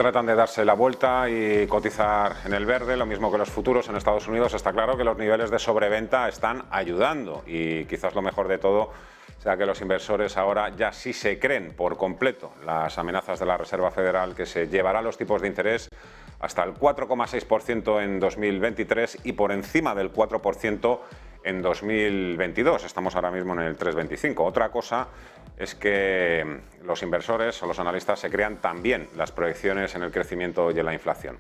Tratan de darse la vuelta y cotizar en el verde, lo mismo que los futuros en Estados Unidos. Está claro que los niveles de sobreventa están ayudando y quizás lo mejor de todo sea que los inversores ahora ya sí se creen por completo las amenazas de la Reserva Federal, que se llevará los tipos de interés hasta el 4,6% en 2023 y por encima del 4% en 2022. Estamos ahora mismo en el 3,25. Otra cosa es que los inversores o los analistas se crean también las proyecciones en el crecimiento y en la inflación.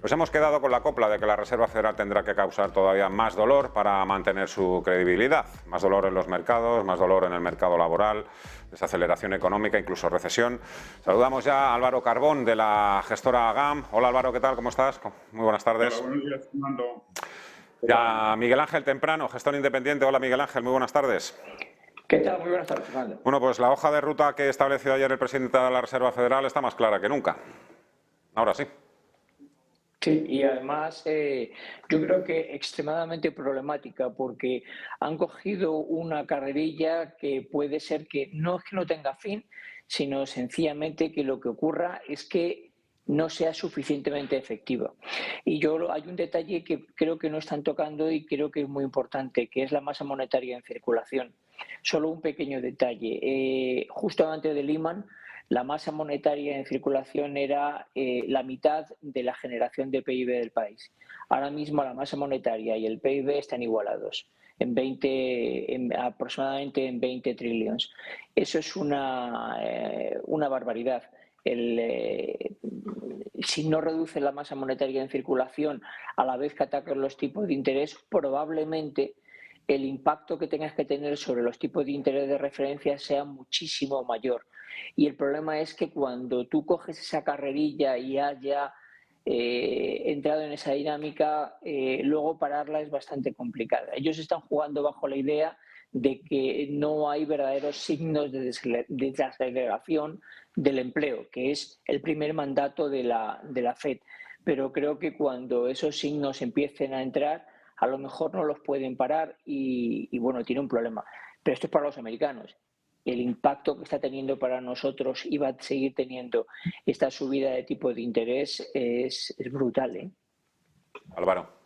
Nos hemos quedado con la copla de que la Reserva Federal tendrá que causar todavía más dolor para mantener su credibilidad. Más dolor en los mercados, más dolor en el mercado laboral, desaceleración económica, incluso recesión. Saludamos ya a Álvaro Carbón, de la gestora GAM. Hola Álvaro, ¿qué tal? ¿Cómo estás? Muy buenas tardes. Hola, buenos días, Fernando. Ya Miguel Ángel Temprano, gestor independiente. Hola Miguel Ángel, muy buenas tardes. ¿Qué tal? Muy buenas tardes, Fernando. Bueno, pues la hoja de ruta que estableció ayer el presidente de la Reserva Federal está más clara que nunca. Ahora sí. Sí, y además yo creo que extremadamente problemática, porque han cogido una carrerilla que puede ser que no es que no tenga fin, sino sencillamente que lo que ocurra es que no sea suficientemente efectiva. Y hay un detalle que creo que no están tocando y creo que es muy importante, que es la masa monetaria en circulación. Solo un pequeño detalle. Justo antes de Lehman, la masa monetaria en circulación era la mitad de la generación de PIB del país. Ahora mismo la masa monetaria y el PIB están igualados, aproximadamente en 20 trillones. Eso es una barbaridad. Si no reduce la masa monetaria en circulación a la vez que atacan los tipos de interés, probablemente el impacto que tengas que tener sobre los tipos de interés de referencia sea muchísimo mayor. Y el problema es que cuando tú coges esa carrerilla y has ya entrado en esa dinámica, luego pararla es bastante complicada. Ellos están jugando bajo la idea de que no hay verdaderos signos de desaceleración del empleo, que es el primer mandato de la FED. Pero creo que cuando esos signos empiecen a entrar, a lo mejor no los pueden parar y bueno, tiene un problema. Pero esto es para los americanos. El impacto que está teniendo para nosotros y va a seguir teniendo esta subida de tipo de interés es brutal, ¿eh? Álvaro.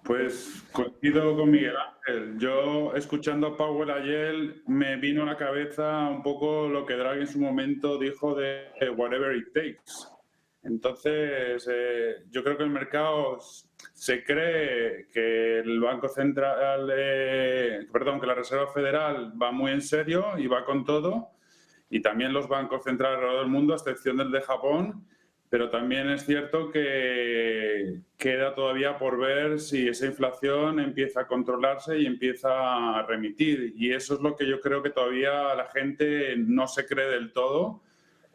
Pues coincido con Miguel Ángel. Yo, escuchando a Powell ayer, me vino a la cabeza un poco lo que Draghi en su momento dijo de whatever it takes. Entonces, yo creo que el mercado se cree que el Banco Central, que la Reserva Federal va muy en serio y va con todo, y también los bancos centrales alrededor del mundo, a excepción del de Japón. Pero también es cierto que queda todavía por ver si esa inflación empieza a controlarse y empieza a remitir. Y eso es lo que yo creo que todavía la gente no se cree del todo.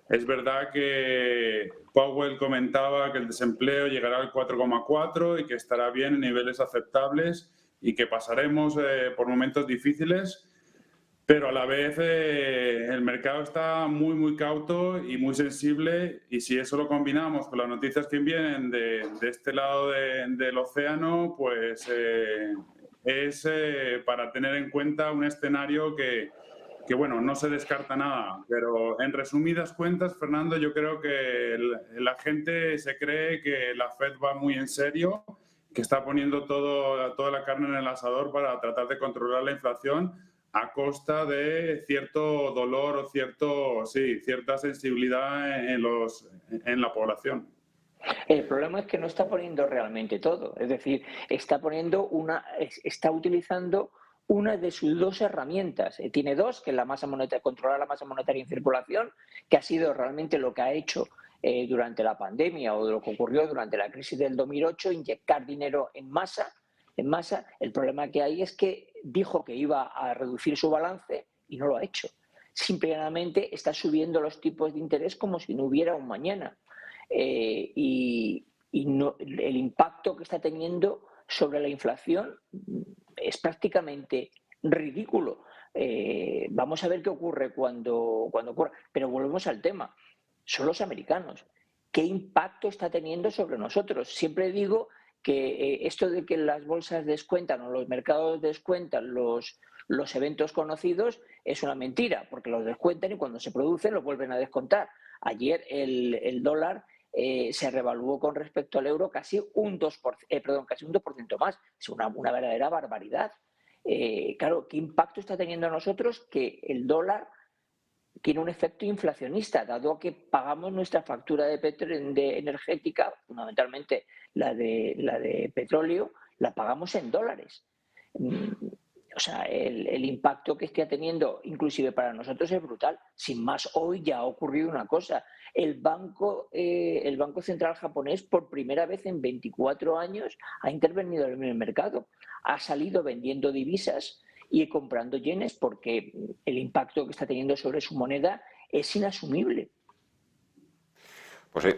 Es verdad que Powell comentaba que el desempleo llegará al 4,4 y que estará bien en niveles aceptables y que pasaremos por momentos difíciles. Pero a la vez el mercado está muy, muy cauto y muy sensible, y si eso lo combinamos con las noticias que vienen de este lado del océano, pues es para tener en cuenta un escenario que, bueno, no se descarta nada. Pero en resumidas cuentas, Fernando, yo creo que la gente se cree que la FED va muy en serio, que está poniendo toda la carne en el asador para tratar de controlar la inflación a costa de cierto dolor o cierta sensibilidad en la población. El problema es que no está poniendo realmente todo, es decir, está utilizando una de sus dos herramientas. Tiene dos, que es la masa monetaria, controlar la masa monetaria en circulación, que ha sido realmente lo que ha hecho durante la pandemia o lo que ocurrió durante la crisis del 2008, inyectar dinero en masa. El problema que hay es que dijo que iba a reducir su balance y no lo ha hecho. Simplemente está subiendo los tipos de interés como si no hubiera un mañana. Y el impacto que está teniendo sobre la inflación es prácticamente ridículo. Vamos a ver qué ocurre cuando ocurra. Pero volvemos al tema. Son los americanos. ¿Qué impacto está teniendo sobre nosotros? Siempre digo que esto de que las bolsas descuentan o los mercados descuentan los eventos conocidos es una mentira, porque los descuentan y cuando se producen los vuelven a descontar. Ayer el dólar se revaluó con respecto al euro casi un 2% más. Es una verdadera barbaridad. Claro, ¿qué impacto está teniendo a nosotros que el dólar tiene un efecto inflacionista, dado que pagamos nuestra factura de energética, fundamentalmente la de petróleo, la pagamos en dólares? O sea, el impacto que está teniendo, inclusive para nosotros, es brutal. Sin más, hoy ya ha ocurrido una cosa. El Banco Central japonés, por primera vez en 24 años, ha intervenido en el mercado. Ha salido vendiendo divisas y comprando yenes porque el impacto que está teniendo sobre su moneda es inasumible. Pues sí.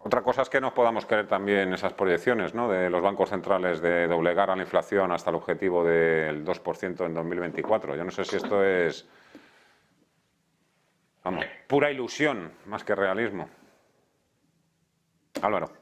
Otra cosa es que nos podamos creer también esas proyecciones, ¿no?, de los bancos centrales de doblegar a la inflación hasta el objetivo del 2% en 2024. Yo no sé si esto es, vamos, pura ilusión más que realismo. Álvaro.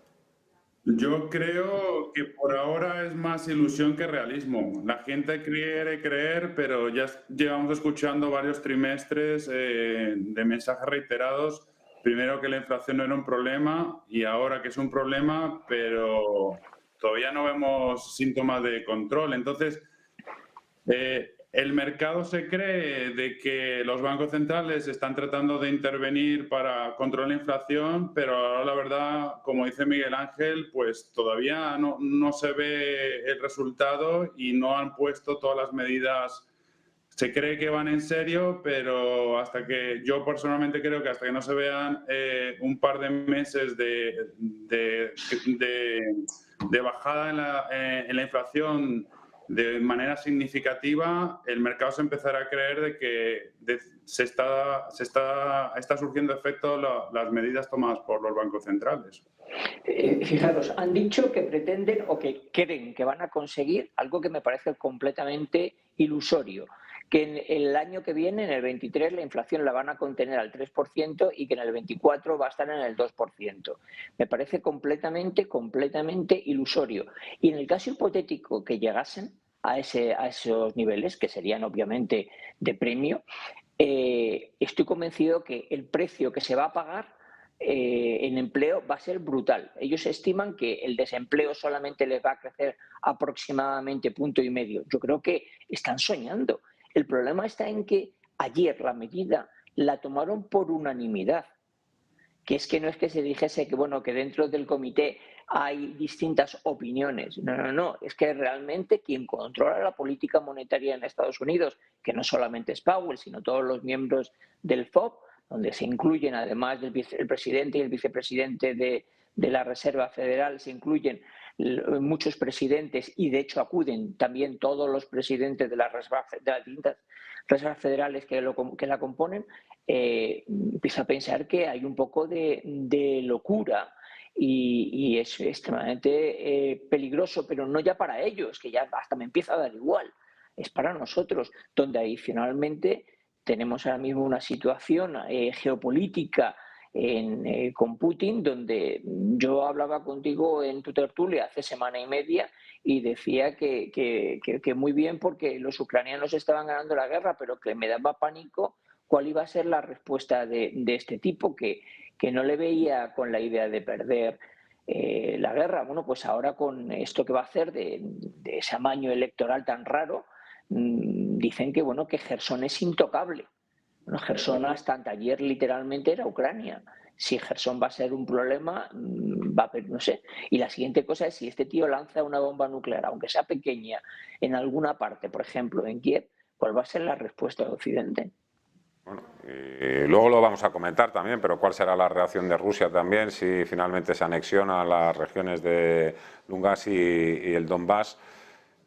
Yo creo que por ahora es más ilusión que realismo. La gente quiere creer, pero ya llevamos escuchando varios trimestres de mensajes reiterados. Primero que la inflación no era un problema y ahora que es un problema, pero todavía no vemos síntomas de control. Entonces, el mercado se cree de que los bancos centrales están tratando de intervenir para controlar la inflación, pero ahora la verdad, como dice Miguel Ángel, pues todavía no se ve el resultado y no han puesto todas las medidas. Se cree que van en serio, pero yo personalmente creo que hasta que no se vean un par de meses de bajada en la inflación de manera significativa, el mercado se empezará a creer de que está surgiendo efecto las medidas tomadas por los bancos centrales. Fijaros, han dicho que pretenden o que creen que van a conseguir algo que me parece completamente ilusorio, que en el año que viene, en el 23, la inflación la van a contener al 3% y que en el 24 va a estar en el 2%. Me parece completamente ilusorio. Y en el caso hipotético que llegasen a esos niveles, que serían obviamente de premio, estoy convencido que el precio que se va a pagar en empleo va a ser brutal. Ellos estiman que el desempleo solamente les va a crecer aproximadamente 1,5 puntos. Yo creo que están soñando. El problema está en que ayer la medida la tomaron por unanimidad, que es que no es que se dijese que, bueno, que dentro del comité hay distintas opiniones. No, es que realmente quien controla la política monetaria en Estados Unidos, que no solamente es Powell, sino todos los miembros del FOB, donde se incluyen, además del presidente y el vicepresidente de la Reserva Federal, se incluyen muchos presidentes y de hecho acuden también todos los presidentes de las distintas reservas federales que la componen, empieza a pensar que hay un poco de locura y es extremadamente peligroso, pero no ya para ellos, que ya hasta me empieza a dar igual, es para nosotros, donde adicionalmente tenemos ahora mismo una situación geopolítica con Putin, donde yo hablaba contigo en tu tertulia hace semana y media y decía que muy bien porque los ucranianos estaban ganando la guerra, pero que me daba pánico cuál iba a ser la respuesta de este tipo, que no le veía con la idea de perder la guerra. Bueno, pues ahora con esto que va a hacer de ese amaño electoral tan raro, dicen que, bueno, que Jersón es intocable. Bueno, Jersón hasta ayer literalmente era Ucrania. Si Jersón va a ser un problema, no sé. Y la siguiente cosa es si este tío lanza una bomba nuclear, aunque sea pequeña, en alguna parte, por ejemplo en Kiev, ¿cuál va a ser la respuesta de Occidente? Bueno, y luego lo vamos a comentar también, pero ¿cuál será la reacción de Rusia también si finalmente se anexiona a las regiones de Lugansk y el Donbass?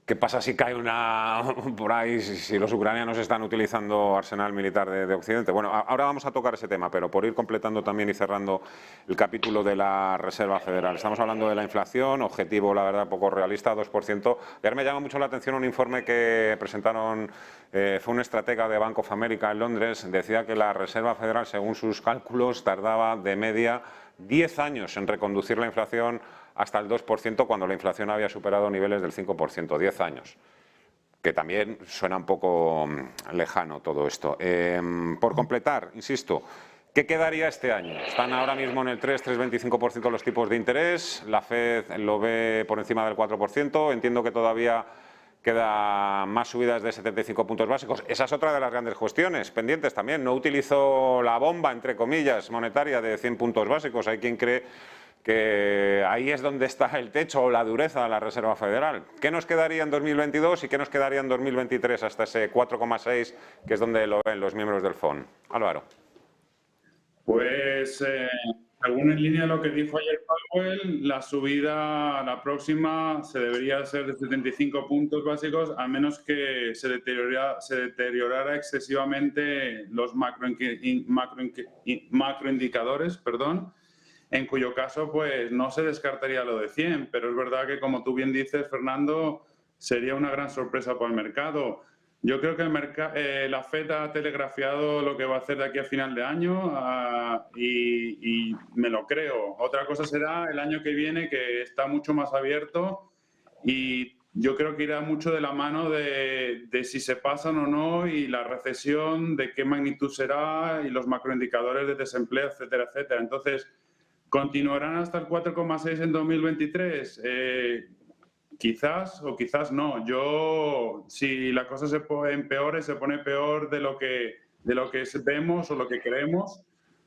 ¿Qué pasa si cae una por ahí, si los ucranianos están utilizando arsenal militar de Occidente? Bueno, ahora vamos a tocar ese tema, pero por ir completando también y cerrando el capítulo de la Reserva Federal. Estamos hablando de la inflación, objetivo, la verdad, poco realista, 2%. Y ahora me llama mucho la atención un informe que presentaron, fue un estratega de Bank of America en Londres, decía que la Reserva Federal, según sus cálculos, tardaba de media 10 años en reconducir la inflación hasta el 2% cuando la inflación había superado niveles del 5%, 10 años. Que también suena un poco lejano todo esto. Por completar, insisto, ¿Qué quedaría este año? Están ahora mismo en el 3,25% los tipos de interés, la FED lo ve por encima del 4%, entiendo que todavía queda más subidas de 75 puntos básicos. Esa es otra de las grandes cuestiones pendientes también. No utilizó la bomba, entre comillas, monetaria de 100 puntos básicos. Hay quien cree que ahí es donde está el techo o la dureza de la Reserva Federal. ¿Qué nos quedaría en 2022 y qué nos quedaría en 2023 hasta ese 4,6, que es donde lo ven los miembros del FON? Álvaro. Pues, según en línea lo que dijo ayer Powell, la subida, la próxima, se debería ser de 75 puntos básicos, a menos que se deteriorara excesivamente los macroindicadores, perdón, en cuyo caso pues no se descartaría lo de 100, pero es verdad que, como tú bien dices, Fernando, sería una gran sorpresa para el mercado. Yo creo que la FED ha telegrafiado lo que va a hacer de aquí a final de año y me lo creo. Otra cosa será el año que viene, que está mucho más abierto, y yo creo que irá mucho de la mano de si se pasan o no, y la recesión, de qué magnitud será, y los macroindicadores de desempleo, etcétera, etcétera. Entonces, ¿continuarán hasta el 4,6 en 2023? Quizás o quizás no. Yo, si la cosa se empeore, se pone peor de lo que vemos o lo que creemos,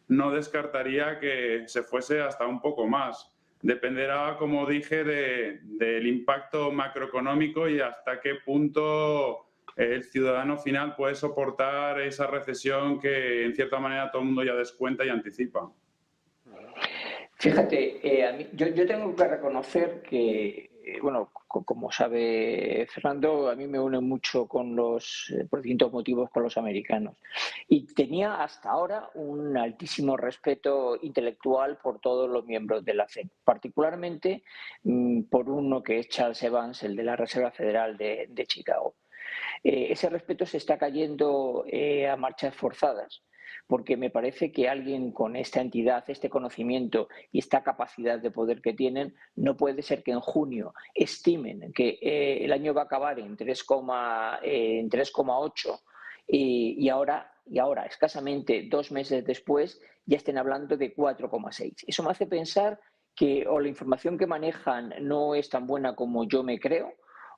no descartaría que se fuese hasta un poco más. Dependerá, como dije, del impacto macroeconómico y hasta qué punto el ciudadano final puede soportar esa recesión que, en cierta manera, todo el mundo ya descuenta y anticipa. Fíjate, yo tengo que reconocer que, bueno, como sabe Fernando, a mí me une mucho con por distintos motivos, con los americanos. Y tenía hasta ahora un altísimo respeto intelectual por todos los miembros de la FED, particularmente por uno que es Charles Evans, el de la Reserva Federal de Chicago. Ese respeto se está cayendo a marchas forzadas, porque me parece que alguien con esta entidad, este conocimiento y esta capacidad de poder que tienen, no puede ser que en junio estimen que el año va a acabar en 3,8 y ahora, escasamente 2 meses después, ya estén hablando de 4,6. Eso me hace pensar que o la información que manejan no es tan buena como yo me creo,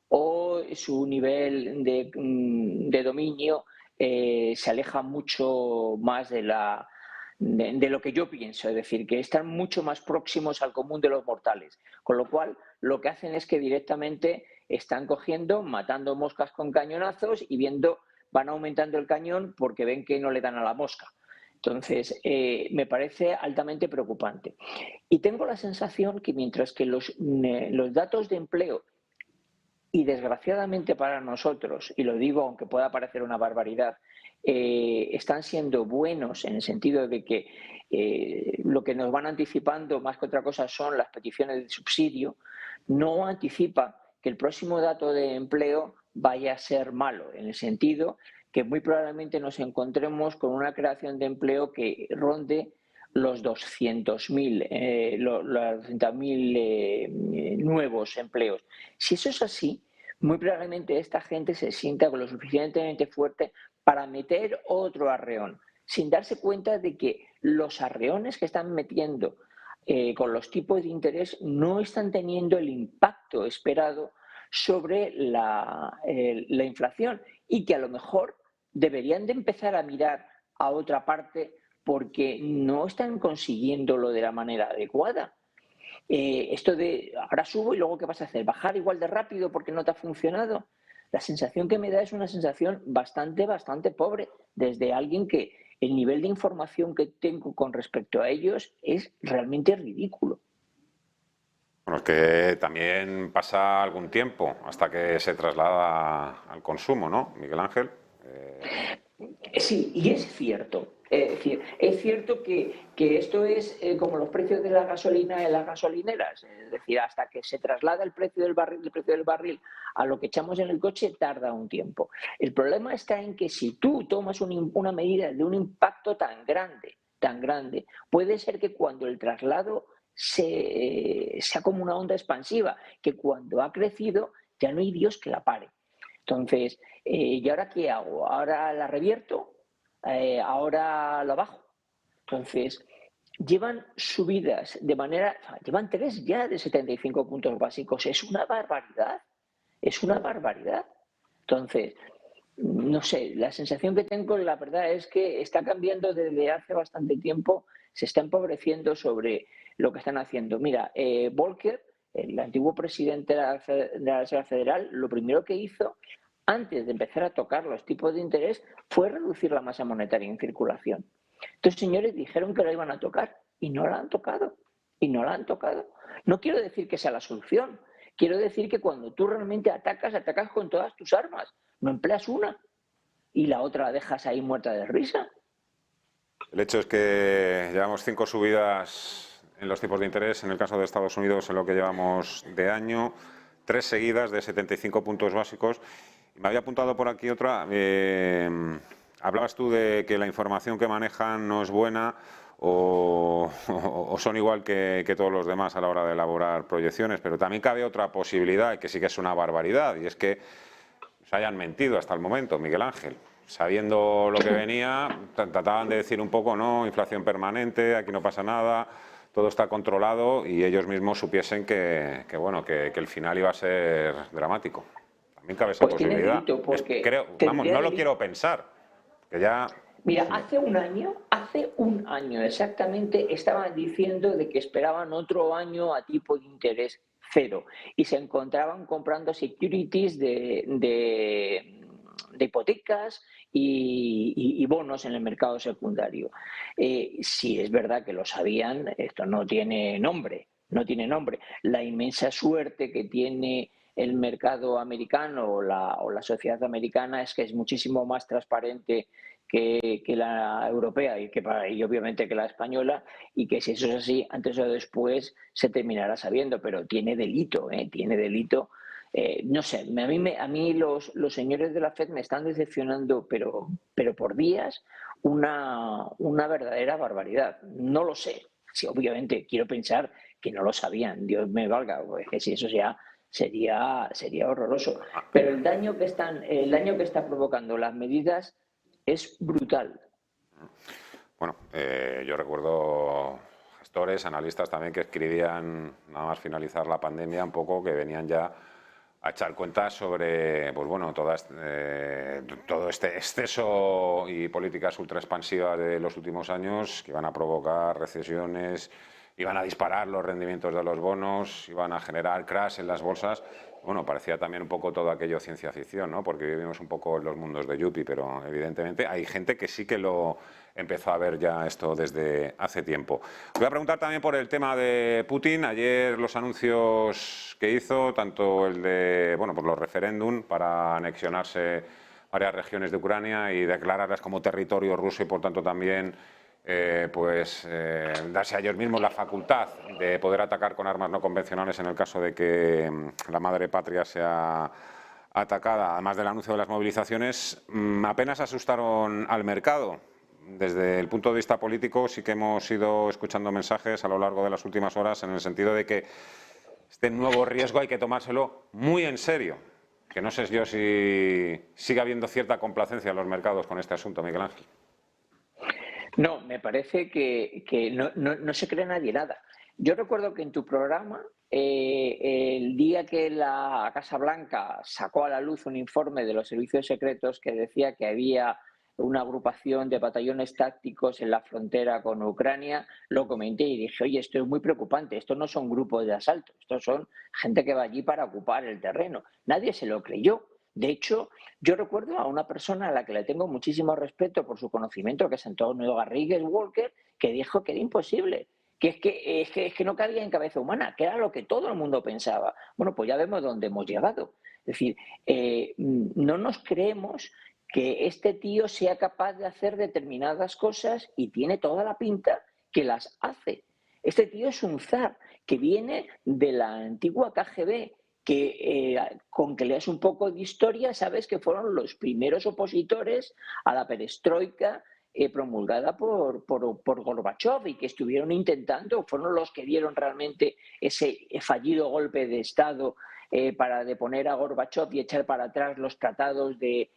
o su nivel de dominio se aleja mucho más de lo que yo pienso, es decir, que están mucho más próximos al común de los mortales, con lo cual lo que hacen es que directamente están cogiendo, matando moscas con cañonazos y van aumentando el cañón porque ven que no le dan a la mosca. Entonces, me parece altamente preocupante. Y tengo la sensación que mientras que los datos de empleo, y desgraciadamente para nosotros, y lo digo aunque pueda parecer una barbaridad, están siendo buenos en el sentido de que lo que nos van anticipando más que otra cosa son las peticiones de subsidio, no anticipa que el próximo dato de empleo vaya a ser malo, en el sentido que muy probablemente nos encontremos con una creación de empleo que ronde los 200.000 nuevos empleos. Si eso es así, muy probablemente esta gente se sienta con lo suficientemente fuerte para meter otro arreón, sin darse cuenta de que los arreones que están metiendo con los tipos de interés no están teniendo el impacto esperado sobre la inflación, y que a lo mejor deberían de empezar a mirar a otra parte porque no están consiguiéndolo de la manera adecuada. Esto de ahora subo y luego ¿qué vas a hacer? ¿Bajar igual de rápido porque no te ha funcionado? La sensación que me da es una sensación bastante pobre, desde alguien que el nivel de información que tengo con respecto a ellos es realmente ridículo. Bueno, es que también pasa algún tiempo hasta que se traslada al consumo, ¿no, Miguel Ángel? Sí, y es cierto. Es decir, es cierto que esto es como los precios de la gasolina en las gasolineras. Es decir, hasta que se traslada el precio del barril a lo que echamos en el coche, tarda un tiempo. El problema está en que si tú tomas una medida de un impacto tan grande, puede ser que cuando el traslado sea como una onda expansiva, que cuando ha crecido ya no hay Dios que la pare. Entonces, ¿y ahora qué hago? ¿Ahora la revierto? ¿Ahora la bajo? Entonces, llevan subidas de manera, llevan 3 ya de 75 puntos básicos. Es una barbaridad. Es una barbaridad. Entonces, no sé, la sensación que tengo, la verdad, es que está cambiando desde hace bastante tiempo, se está empobreciendo sobre lo que están haciendo. Mira, Volcker, el antiguo presidente de la Reserva Federal, lo primero que hizo antes de empezar a tocar los tipos de interés fue reducir la masa monetaria en circulación. Estos señores dijeron que la iban a tocar y no la han tocado. Y no la han tocado. No quiero decir que sea la solución. Quiero decir que cuando tú realmente atacas, atacas con todas tus armas. No empleas una y la otra la dejas ahí muerta de risa. El hecho es que llevamos 5 subidas en los tipos de interés, en el caso de Estados Unidos en lo que llevamos de año, 3 seguidas de 75 puntos básicos. Me había apuntado por aquí otra. Hablabas tú de que la información que manejan no es buena o son igual que todos los demás a la hora de elaborar proyecciones, pero también cabe otra posibilidad, que sí que es una barbaridad, y es que se hayan mentido hasta el momento, Miguel Ángel. Sabiendo lo que venía, trataban de decir un poco, no, inflación permanente, aquí no pasa nada, todo está controlado, y ellos mismos supiesen que el final iba a ser dramático. También cabe esa posibilidad. Delito porque no lo quiero pensar, que ya... Mira, hace un año exactamente, estaban diciendo de que esperaban otro año a tipo de interés cero y se encontraban comprando securities de hipotecas y bonos en el mercado secundario. Sí, es verdad que lo sabían, esto no tiene nombre, no tiene nombre. La inmensa suerte que tiene el mercado americano o la sociedad americana es que es muchísimo más transparente que la europea y obviamente que la española, y que si eso es así, antes o después se terminará sabiendo, pero tiene delito, tiene delito. No sé, a mí los señores de la FED me están decepcionando, pero por días, una verdadera barbaridad. No lo sé. Sí, obviamente quiero pensar que no lo sabían, Dios me valga, pues que si eso ya sería horroroso. Pero el daño que está provocando las medidas es brutal. Bueno, yo recuerdo gestores, analistas también que escribían, nada más finalizar la pandemia, un poco que venían ya a echar cuentas sobre, pues bueno, todo este exceso y políticas ultra expansivas de los últimos años que iban a provocar recesiones, iban a disparar los rendimientos de los bonos, iban a generar crash en las bolsas. Bueno, parecía también un poco todo aquello ciencia ficción, ¿no? Porque vivimos un poco en los mundos de Yuppie, pero evidentemente hay gente que sí que lo empezó a ver ya esto desde hace tiempo. Voy a preguntar también por el tema de Putin. Ayer los anuncios que hizo, tanto el de, por los referéndum para anexionarse varias regiones de Ucrania y declararlas como territorio ruso y por tanto también darse a ellos mismos la facultad de poder atacar con armas no convencionales en el caso de que la madre patria sea atacada, además del anuncio de las movilizaciones, apenas asustaron al mercado. Desde el punto de vista político sí que hemos ido escuchando mensajes a lo largo de las últimas horas en el sentido de que este nuevo riesgo hay que tomárselo muy en serio. Que no sé yo si sigue habiendo cierta complacencia en los mercados con este asunto, Miguel Ángel. No, me parece que no se cree nadie nada. Yo recuerdo que en tu programa, el día que la Casa Blanca sacó a la luz un informe de los servicios secretos que decía que había una agrupación de batallones tácticos en la frontera con Ucrania, lo comenté y dije, oye, esto es muy preocupante, estos no son grupos de asalto, estos son gente que va allí para ocupar el terreno. Nadie se lo creyó. De hecho, yo recuerdo a una persona a la que le tengo muchísimo respeto por su conocimiento, que es Antonio Garrigues Walker, que dijo que era imposible, que es que no cabía en cabeza humana, que era lo que todo el mundo pensaba. Bueno, pues ya vemos dónde hemos llegado. Es decir, no nos creemos que este tío sea capaz de hacer determinadas cosas y tiene toda la pinta que las hace. Este tío es un zar que viene de la antigua KGB, que con que leas un poco de historia sabes que fueron los primeros opositores a la perestroika promulgada por Gorbachev y que estuvieron intentando, fueron los que dieron realmente ese fallido golpe de Estado para deponer a Gorbachev y echar para atrás los tratados de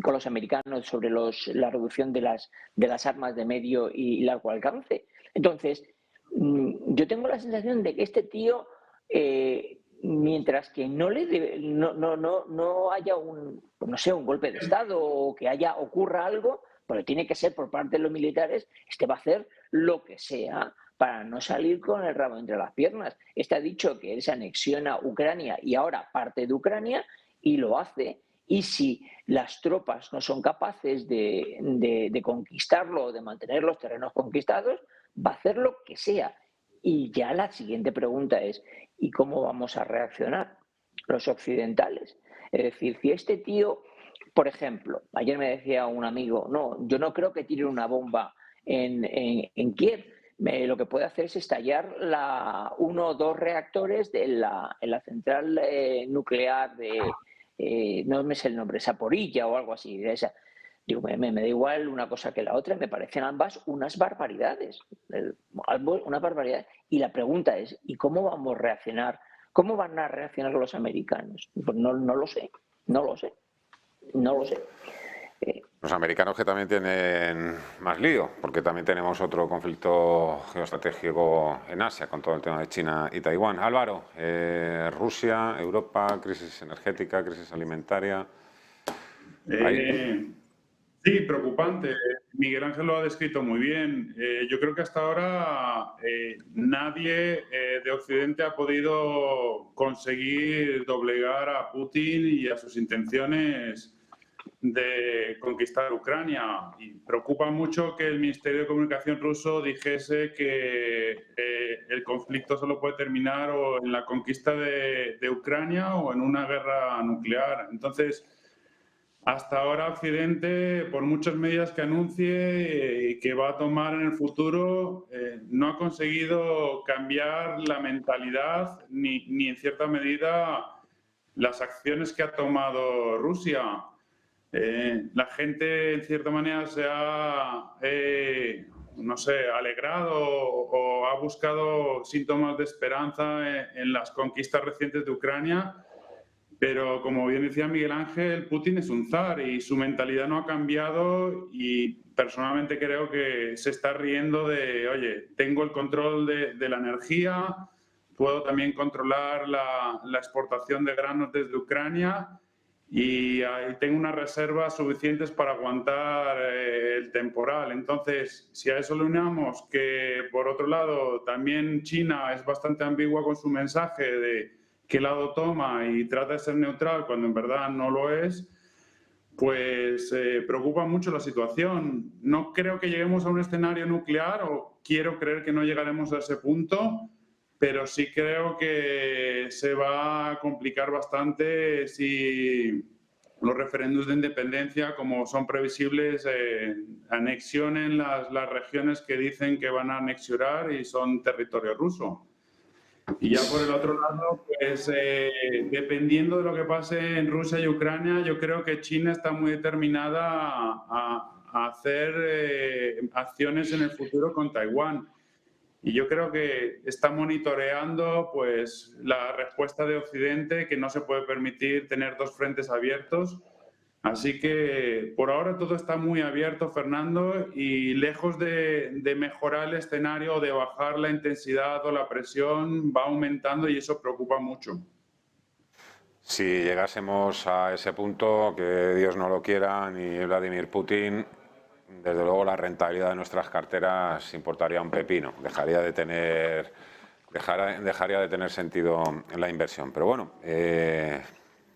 con los americanos sobre la reducción de las armas de medio y largo alcance. Entonces, yo tengo la sensación de que este tío, mientras que no haya un golpe de Estado o que ocurra algo, porque tiene que ser por parte de los militares, va a hacer lo que sea para no salir con el rabo entre las piernas. Ha dicho que él se anexiona Ucrania y ahora parte de Ucrania, y lo hace. Y si las tropas no son capaces de conquistarlo o de mantener los terrenos conquistados, va a hacer lo que sea. Y ya la siguiente pregunta es, ¿y cómo vamos a reaccionar los occidentales? Es decir, si este tío, por ejemplo, ayer me decía un amigo, no, yo no creo que tire una bomba en Kiev. Lo que puede hacer es estallar uno o dos reactores en la central nuclear no me sé el nombre, Zaporilla o algo así. Digo, me da igual una cosa que la otra, me parecen ambas unas barbaridades. Unas barbaridades. Y la pregunta es, ¿y cómo vamos a reaccionar? ¿Cómo van a reaccionar los americanos? Pues no lo sé. Los americanos, que también tienen más lío, porque también tenemos otro conflicto geoestratégico en Asia con todo el tema de China y Taiwán. Álvaro, Rusia, Europa, crisis energética, crisis alimentaria. Sí, preocupante. Miguel Ángel lo ha descrito muy bien. Yo creo que hasta ahora nadie de Occidente ha podido conseguir doblegar a Putin y a sus intenciones de conquistar Ucrania. Y preocupa mucho que el Ministerio de Comunicación ruso dijese que el conflicto solo puede terminar o en la conquista de Ucrania o en una guerra nuclear. Entonces, hasta ahora Occidente, por muchas medidas que anuncie y que va a tomar en el futuro, no ha conseguido cambiar la mentalidad ni en cierta medida las acciones que ha tomado Rusia. La gente, en cierta manera, se ha, alegrado o ha buscado síntomas de esperanza en las conquistas recientes de Ucrania, pero como bien decía Miguel Ángel, Putin es un zar y su mentalidad no ha cambiado, y personalmente creo que se está riendo de, oye, tengo el control de la energía, puedo también controlar la exportación de granos desde Ucrania, y tengo unas reservas suficientes para aguantar el temporal. Entonces, si a eso le unamos que, por otro lado, también China es bastante ambigua con su mensaje de qué lado toma y trata de ser neutral cuando en verdad no lo es, pues preocupa mucho la situación. No creo que lleguemos a un escenario nuclear, o quiero creer que no llegaremos a ese punto, pero sí creo que se va a complicar bastante si los referéndums de independencia, como son previsibles, anexionen las regiones que dicen que van a anexionar y son territorio ruso. Y ya por el otro lado, pues dependiendo de lo que pase en Rusia y Ucrania, yo creo que China está muy determinada a hacer acciones en el futuro con Taiwán. Y yo creo que está monitoreando pues la respuesta de Occidente, que no se puede permitir tener dos frentes abiertos. Así que por ahora todo está muy abierto, Fernando, y lejos de mejorar el escenario o de bajar la intensidad o la presión, va aumentando, y eso preocupa mucho. Si llegásemos a ese punto, que Dios no lo quiera, ni Vladimir Putin, desde luego la rentabilidad de nuestras carteras importaría un pepino, dejaría de tener sentido en la inversión. Pero bueno,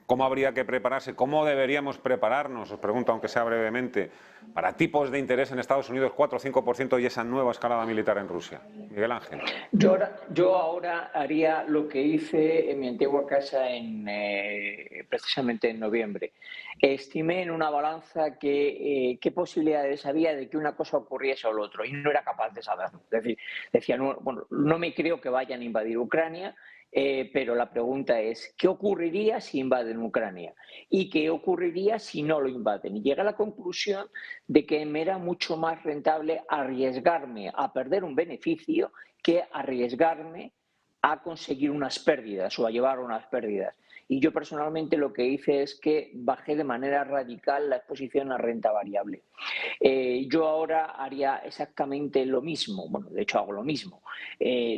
¿cómo habría que prepararse? ¿Cómo deberíamos prepararnos? Os pregunto, aunque sea brevemente, para tipos de interés en Estados Unidos 4 o 5% y esa nueva escalada militar en Rusia. Miguel Ángel. Yo ahora haría lo que hice en mi antigua casa precisamente en noviembre. Estimé en una balanza qué posibilidades había de que una cosa ocurriese o lo otro, y no era capaz de saberlo. Es decir, decía, no me creo que vayan a invadir Ucrania, pero la pregunta es, ¿qué ocurriría si invaden Ucrania? ¿Y qué ocurriría si no lo invaden? Y llega a la conclusión de que me era mucho más rentable arriesgarme a perder un beneficio que arriesgarme a conseguir unas pérdidas o a llevar unas pérdidas. y yo personalmente lo que hice es que bajé de manera radical la exposición a renta variable. Yo ahora haría exactamente lo mismo, bueno, de hecho hago lo mismo.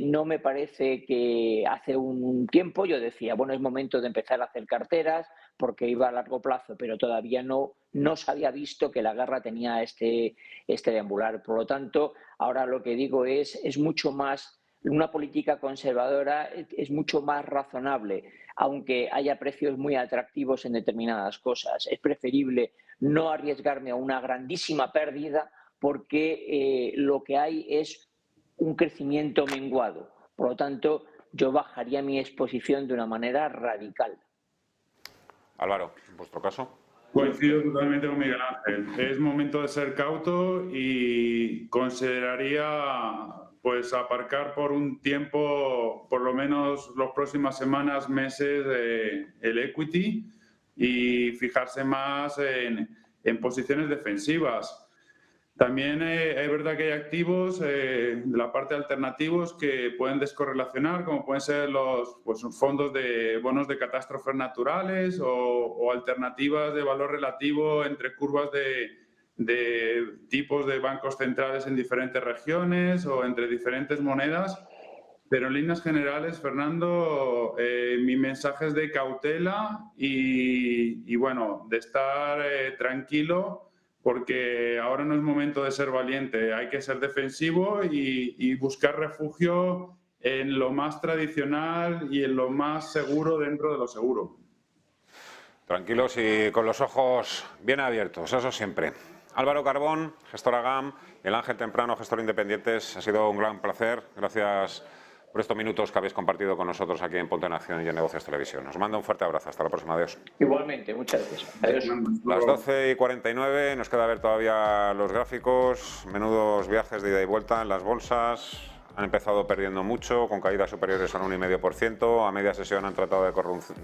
No me parece que hace un tiempo yo decía, bueno, es momento de empezar a hacer carteras porque iba a largo plazo, pero todavía no se había visto que la guerra tenía este deambular. Por lo tanto, ahora lo que digo es mucho más, una política conservadora es mucho más razonable, aunque haya precios muy atractivos en determinadas cosas. Es preferible no arriesgarme a una grandísima pérdida porque lo que hay es un crecimiento menguado. Por lo tanto, yo bajaría mi exposición de una manera radical. Álvaro, en vuestro caso. Coincido totalmente con Miguel Ángel. Es momento de ser cauto y consideraría pues aparcar por un tiempo, por lo menos las próximas semanas, meses, el equity y fijarse más en posiciones defensivas. También es verdad que hay activos de la parte de alternativos que pueden descorrelacionar, como pueden ser los fondos de bonos de catástrofes naturales o alternativas de valor relativo entre curvas de tipos de bancos centrales en diferentes regiones o entre diferentes monedas. Pero en líneas generales, Fernando, mi mensaje es de cautela y bueno, de estar tranquilo, porque ahora no es momento de ser valiente, hay que ser defensivo y buscar refugio en lo más tradicional y en lo más seguro dentro de lo seguro. Tranquilos y con los ojos bien abiertos, eso siempre. Álvaro Carbón, gestora GAM, y el Ángel Temprano, gestor Independientes, ha sido un gran placer. Gracias por estos minutos que habéis compartido con nosotros aquí en Ponte en Acción y en Negocios Televisión. Os mando un fuerte abrazo. Hasta la próxima. Adiós. Igualmente, muchas gracias. Adiós. Las 12:49, nos queda ver todavía los gráficos. Menudos viajes de ida y vuelta en las bolsas. Han empezado perdiendo mucho, con caídas superiores al 1,5%. A media sesión han tratado de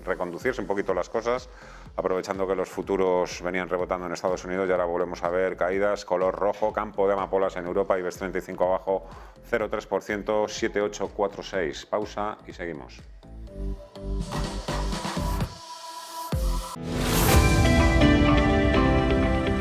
reconducirse un poquito las cosas, aprovechando que los futuros venían rebotando en Estados Unidos y ahora volvemos a ver caídas color rojo, campo de amapolas en Europa, IBEX 35 abajo 0,3%, 7,846. Pausa y seguimos.